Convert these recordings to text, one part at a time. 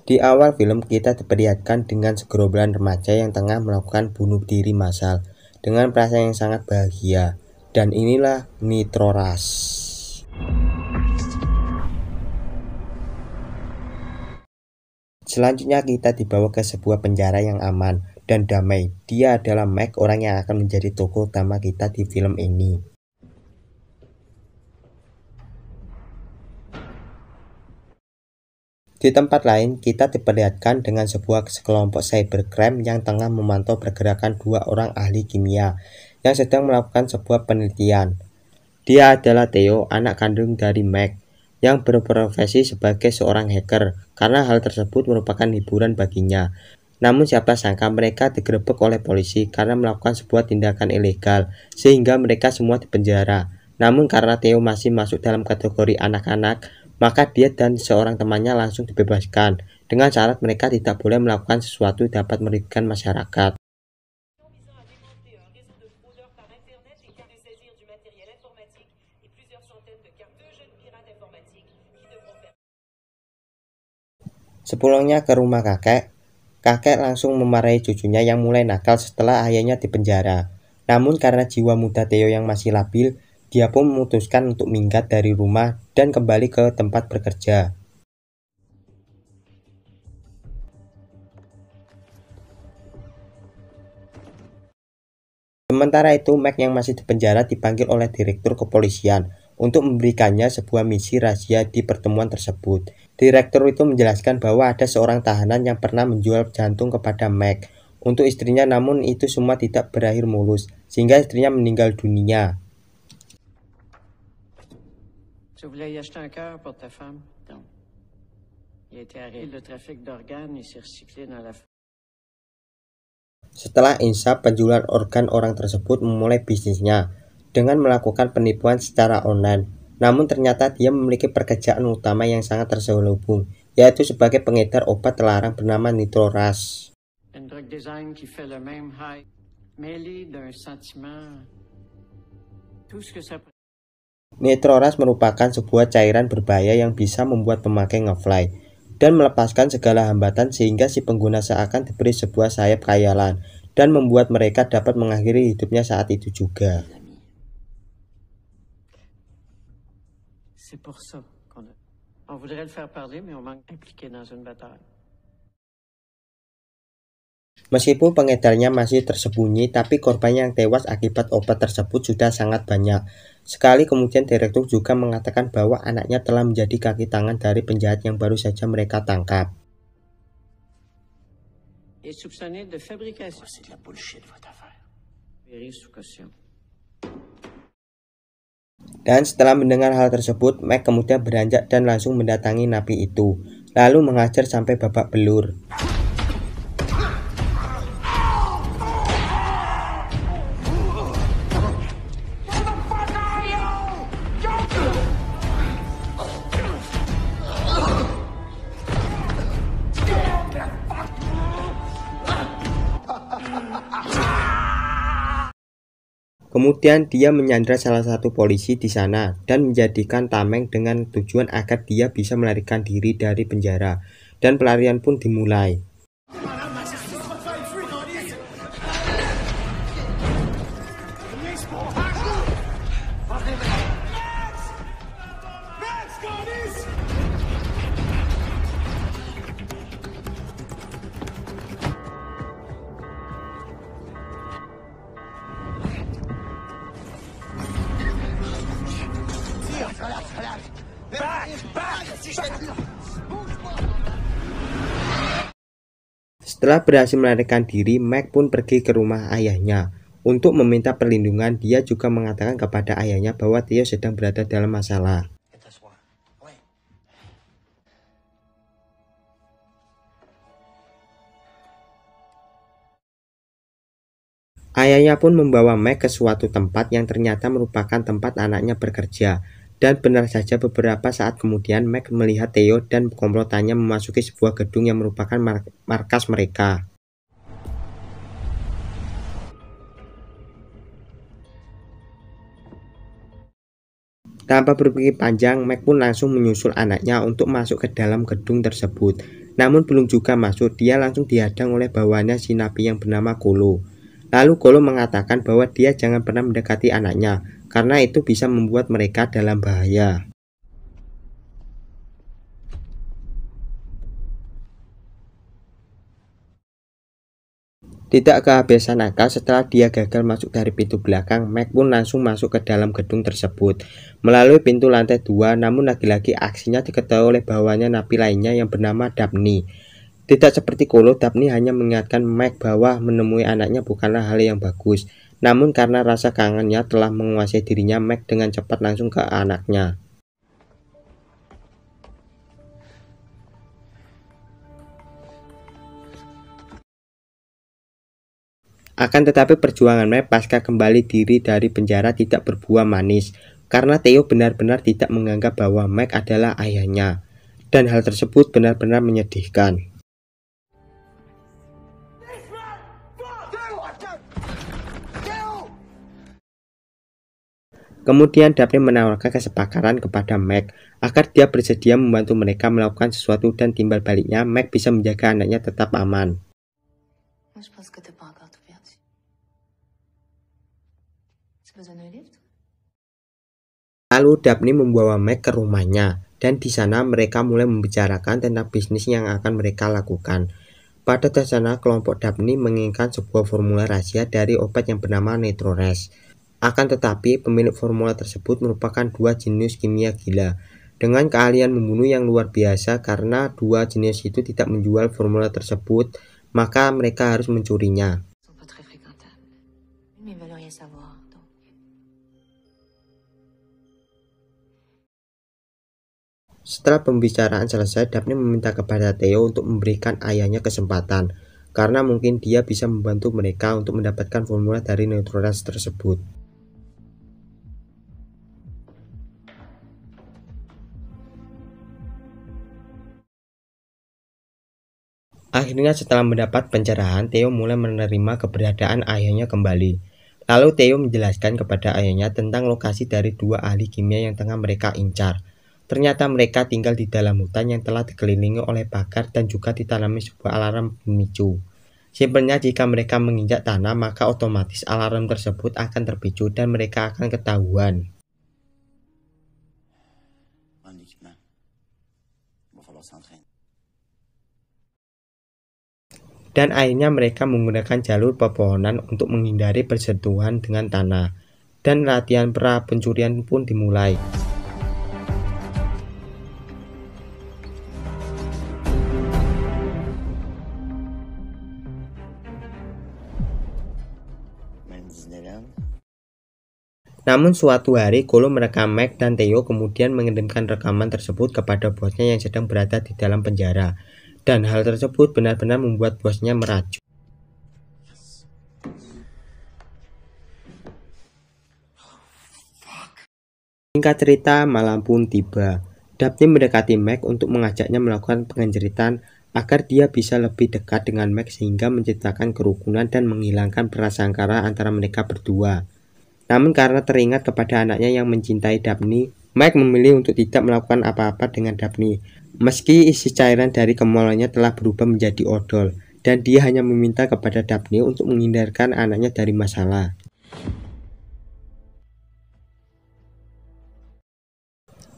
Di awal film kita diperlihatkan dengan segerombolan remaja yang tengah melakukan bunuh diri massal dengan perasaan yang sangat bahagia. Dan inilah Nitro Rush. Selanjutnya kita dibawa ke sebuah penjara yang aman dan damai. Dia adalah Mike, orang yang akan menjadi tokoh utama kita di film ini. Di tempat lain, kita diperlihatkan dengan sebuah sekelompok cybercrime yang tengah memantau pergerakan dua orang ahli kimia yang sedang melakukan sebuah penelitian. Dia adalah Theo, anak kandung dari Mike, yang berprofesi sebagai seorang hacker, karena hal tersebut merupakan hiburan baginya. Namun siapa sangka mereka digerebek oleh polisi karena melakukan sebuah tindakan ilegal, sehingga mereka semua dipenjara. Namun karena Theo masih masuk dalam kategori anak-anak, maka dia dan seorang temannya langsung dibebaskan, dengan syarat mereka tidak boleh melakukan sesuatu dapat merugikan masyarakat. Sepulangnya ke rumah kakek langsung memarahi cucunya yang mulai nakal setelah ayahnya dipenjara. Namun karena jiwa muda Theo yang masih labil, dia pun memutuskan untuk minggat dari rumah dan kembali ke tempat bekerja. Sementara itu, Mac yang masih dipenjara dipanggil oleh direktur kepolisian untuk memberikannya sebuah misi rahasia di pertemuan tersebut. Direktur itu menjelaskan bahwa ada seorang tahanan yang pernah menjual jantung kepada Mac untuk istrinya, namun itu semua tidak berakhir mulus, sehingga istrinya meninggal dunia. Tu voulais y acheter un cœur pour ta femme? Non. Il a été arrêté. Le trafic d'organes, il s'est recyclé dans la... Setelah insaf, penjual organ orang tersebut memulai bisnisnya dengan melakukan penipuan secara online. Namun ternyata dia memiliki pekerjaan utama yang sangat terselubung, yaitu sebagai pengedar obat terlarang bernama Nitro Rush. Un drug design qui fait le même high, mêlé d'un sentiment, tout ce que ça... Nitro Rush merupakan sebuah cairan berbahaya yang bisa membuat pemakai ngefly dan melepaskan segala hambatan sehingga si pengguna seakan diberi sebuah sayap khayalan dan membuat mereka dapat mengakhiri hidupnya saat itu juga. C'est pour ça qu'on a... On voudrait le faire parler, mais on manque impliqué dans une bataille. Meskipun pengedarnya masih tersembunyi, tapi korban yang tewas akibat obat tersebut sudah sangat banyak. Sekali kemudian direktur juga mengatakan bahwa anaknya telah menjadi kaki tangan dari penjahat yang baru saja mereka tangkap. Et soupçonné de fabrication. C'est de la bullshit votre affaire. Sous caution. Dan setelah mendengar hal tersebut, Mike kemudian beranjak dan langsung mendatangi napi itu, lalu menghajar sampai babak belur. Kemudian dia menyandra salah satu polisi di sana dan menjadikan tameng dengan tujuan agar dia bisa melarikan diri dari penjara, dan pelarian pun dimulai. Setelah berhasil melarikan diri, Mike pun pergi ke rumah ayahnya untuk meminta perlindungan. Dia juga mengatakan kepada ayahnya bahwa Theo sedang berada dalam masalah. Ayahnya pun membawa Mike ke suatu tempat yang ternyata merupakan tempat anaknya bekerja. Dan benar saja beberapa saat kemudian Mike melihat Theo dan komplotannya memasuki sebuah gedung yang merupakan markas mereka. Tanpa berpikir panjang, Mac pun langsung menyusul anaknya untuk masuk ke dalam gedung tersebut. Namun belum juga masuk, dia langsung dihadang oleh bawahannya si napi yang bernama Kolo. Lalu Kolo mengatakan bahwa dia jangan pernah mendekati anaknya, karena itu bisa membuat mereka dalam bahaya. Tidak kehabisan akal, setelah dia gagal masuk dari pintu belakang, Mac pun langsung masuk ke dalam gedung tersebut melalui pintu lantai 2. Namun lagi-lagi aksinya diketahui oleh bawahannya napi lainnya yang bernama Daphne. Tidak seperti Kolo, Daphne hanya mengingatkan Mac bahwa menemui anaknya bukanlah hal yang bagus. Namun karena rasa kangennya telah menguasai dirinya, Mac dengan cepat langsung ke anaknya. Akan tetapi perjuangan Mac pasca kembali diri dari penjara tidak berbuah manis, karena Theo benar-benar tidak menganggap bahwa Mac adalah ayahnya. Dan hal tersebut benar-benar menyedihkan. Kemudian Daphne menawarkan kesepakatan kepada Mac agar dia bersedia membantu mereka melakukan sesuatu, dan timbal baliknya Mac bisa menjaga anaknya tetap aman. Lalu Daphne membawa Mac ke rumahnya, dan di sana mereka mulai membicarakan tentang bisnis yang akan mereka lakukan. Pada dasarnya kelompok Daphne menginginkan sebuah formula rahasia dari obat yang bernama Nitrores. Akan tetapi pemilik formula tersebut merupakan dua jenius kimia gila dengan keahlian membunuh yang luar biasa. Karena dua jenius itu tidak menjual formula tersebut, maka mereka harus mencurinya. Setelah pembicaraan selesai, Daphne meminta kepada Theo untuk memberikan ayahnya kesempatan, karena mungkin dia bisa membantu mereka untuk mendapatkan formula dari Nitrores tersebut. Akhirnya setelah mendapat pencerahan, Theo mulai menerima keberadaan ayahnya kembali. Lalu Theo menjelaskan kepada ayahnya tentang lokasi dari dua ahli kimia yang tengah mereka incar. Ternyata mereka tinggal di dalam hutan yang telah dikelilingi oleh pagar dan juga ditanami sebuah alarm pemicu. Simpelnya, jika mereka menginjak tanah, maka otomatis alarm tersebut akan terpicu dan mereka akan ketahuan. Dan akhirnya mereka menggunakan jalur pepohonan untuk menghindari bersentuhan dengan tanah. Dan latihan pra pencurian pun dimulai. Namun suatu hari Kolo merekam Mac dan Theo, kemudian mengirimkan rekaman tersebut kepada bosnya yang sedang berada di dalam penjara. Dan hal tersebut benar-benar membuat bosnya merajuk. Singkat cerita, malam pun tiba. Daphne mendekati Mac untuk mengajaknya melakukan pengenjeritan agar dia bisa lebih dekat dengan Mac sehingga menciptakan kerukunan dan menghilangkan prasangka antara mereka berdua. Namun karena teringat kepada anaknya yang mencintai Daphne, Mac memilih untuk tidak melakukan apa-apa dengan Daphne. Meski isi cairan dari kemaluannya telah berubah menjadi odol, dan dia hanya meminta kepada Daphne untuk menghindarkan anaknya dari masalah.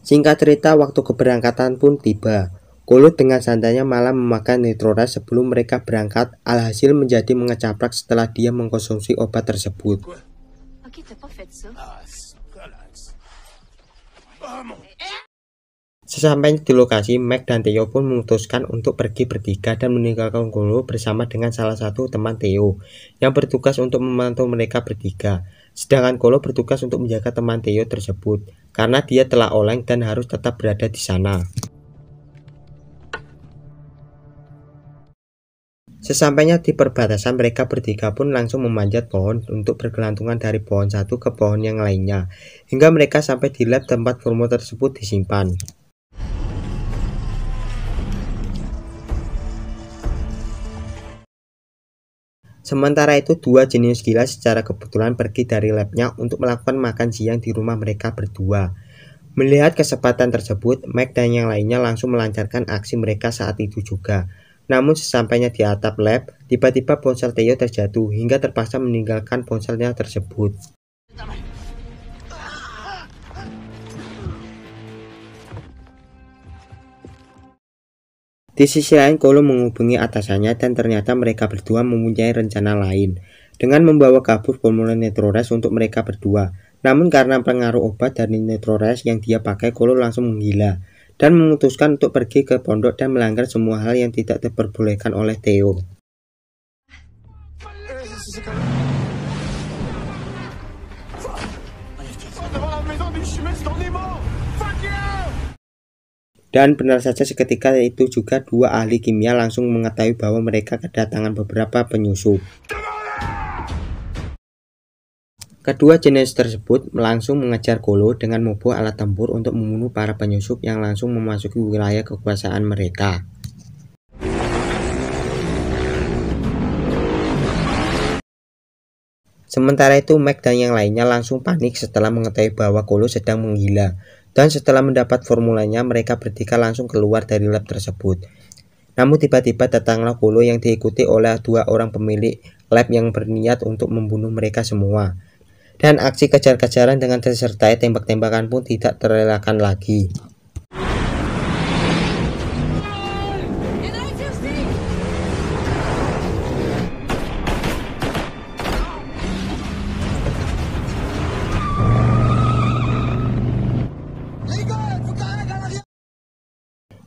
Singkat cerita, waktu keberangkatan pun tiba. Kolo dengan santainya malah memakan Nitrores sebelum mereka berangkat, alhasil menjadi mengecaprak setelah dia mengkonsumsi obat tersebut. Sesampainya di lokasi, Mac dan Theo pun memutuskan untuk pergi bertiga dan meninggalkan Kolo bersama dengan salah satu teman Theo yang bertugas untuk memantau mereka bertiga. Sedangkan Kolo bertugas untuk menjaga teman Theo tersebut karena dia telah oleng dan harus tetap berada di sana. Sesampainya di perbatasan, mereka bertiga pun langsung memanjat pohon untuk bergelantungan dari pohon satu ke pohon yang lainnya, hingga mereka sampai di lab tempat formula tersebut disimpan. Sementara itu, dua jenius gila secara kebetulan pergi dari labnya untuk melakukan makan siang di rumah mereka berdua. Melihat kesempatan tersebut, Mac dan yang lainnya langsung melancarkan aksi mereka saat itu juga. Namun sesampainya di atap lab, tiba-tiba ponsel Theo terjatuh hingga terpaksa meninggalkan ponselnya tersebut. Di sisi lain, Kolo menghubungi atasannya dan ternyata mereka berdua mempunyai rencana lain dengan membawa kabur formula Netrores untuk mereka berdua. Namun karena pengaruh obat dari Netrores yang dia pakai, Kolo langsung menggila dan memutuskan untuk pergi ke pondok dan melanggar semua hal yang tidak diperbolehkan oleh Theo. Dan benar saja seketika itu juga dua ahli kimia langsung mengetahui bahwa mereka kedatangan beberapa penyusup. Kedua jenis tersebut langsung mengejar Kolo dengan membawa alat tempur untuk membunuh para penyusup yang langsung memasuki wilayah kekuasaan mereka. Sementara itu, Mac dan yang lainnya langsung panik setelah mengetahui bahwa Kolo sedang menggila. Dan setelah mendapat formulanya, mereka bertiga langsung keluar dari lab tersebut. Namun tiba-tiba datanglah Kolo yang diikuti oleh dua orang pemilik lab yang berniat untuk membunuh mereka semua. Dan aksi kejar-kejaran dengan disertai tembak-tembakan pun tidak terelakkan lagi.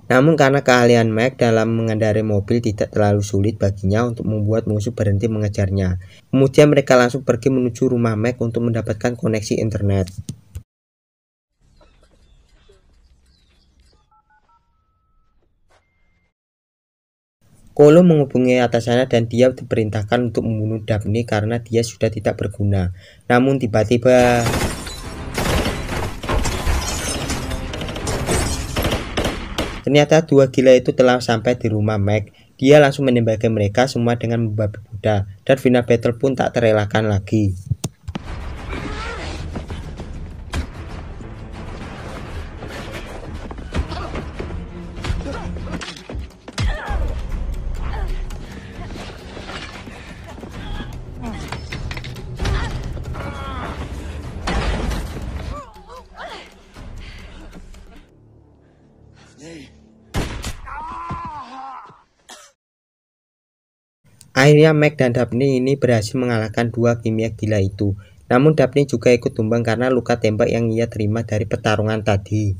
Namun karena keahlian Mac dalam mengendarai mobil tidak terlalu sulit baginya untuk membuat musuh berhenti mengejarnya. Kemudian mereka langsung pergi menuju rumah Mac untuk mendapatkan koneksi internet. Kolo menghubungi atasannya dan dia diperintahkan untuk membunuh Daphne karena dia sudah tidak berguna. Namun tiba-tiba ternyata dua gila itu telah sampai di rumah Mac. Dia langsung menembaki mereka semua dengan membabi buta, dan final battle pun tak terelakkan lagi. Akhirnya Mac dan Daphne ini berhasil mengalahkan dua kimia gila itu. Namun Daphne juga ikut tumbang karena luka tembak yang ia terima dari pertarungan tadi.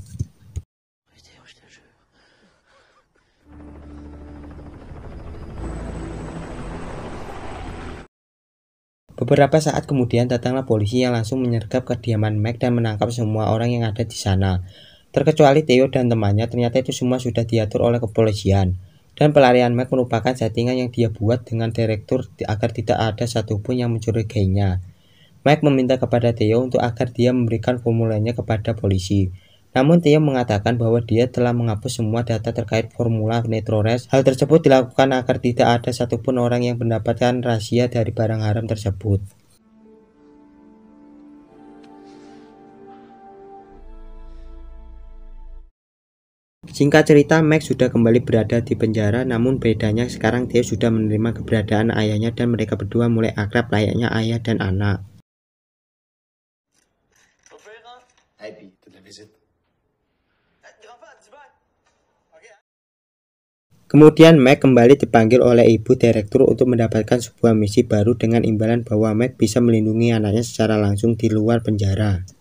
Beberapa saat kemudian datanglah polisi yang langsung menyergap kediaman Mac dan menangkap semua orang yang ada di sana. Terkecuali Theo dan temannya, ternyata itu semua sudah diatur oleh kepolisian. Dan pelarian Mac merupakan settingan yang dia buat dengan direktur agar tidak ada satupun yang mencurigainya. Mac meminta kepada Theo untuk agar dia memberikan formulanya kepada polisi. Namun Theo mengatakan bahwa dia telah menghapus semua data terkait formula Netrores. Hal tersebut dilakukan agar tidak ada satupun orang yang mendapatkan rahasia dari barang haram tersebut. Singkat cerita, Mac sudah kembali berada di penjara, namun bedanya sekarang Theo sudah menerima keberadaan ayahnya dan mereka berdua mulai akrab layaknya ayah dan anak. Kemudian Mac kembali dipanggil oleh ibu direktur untuk mendapatkan sebuah misi baru dengan imbalan bahwa Mac bisa melindungi anaknya secara langsung di luar penjara.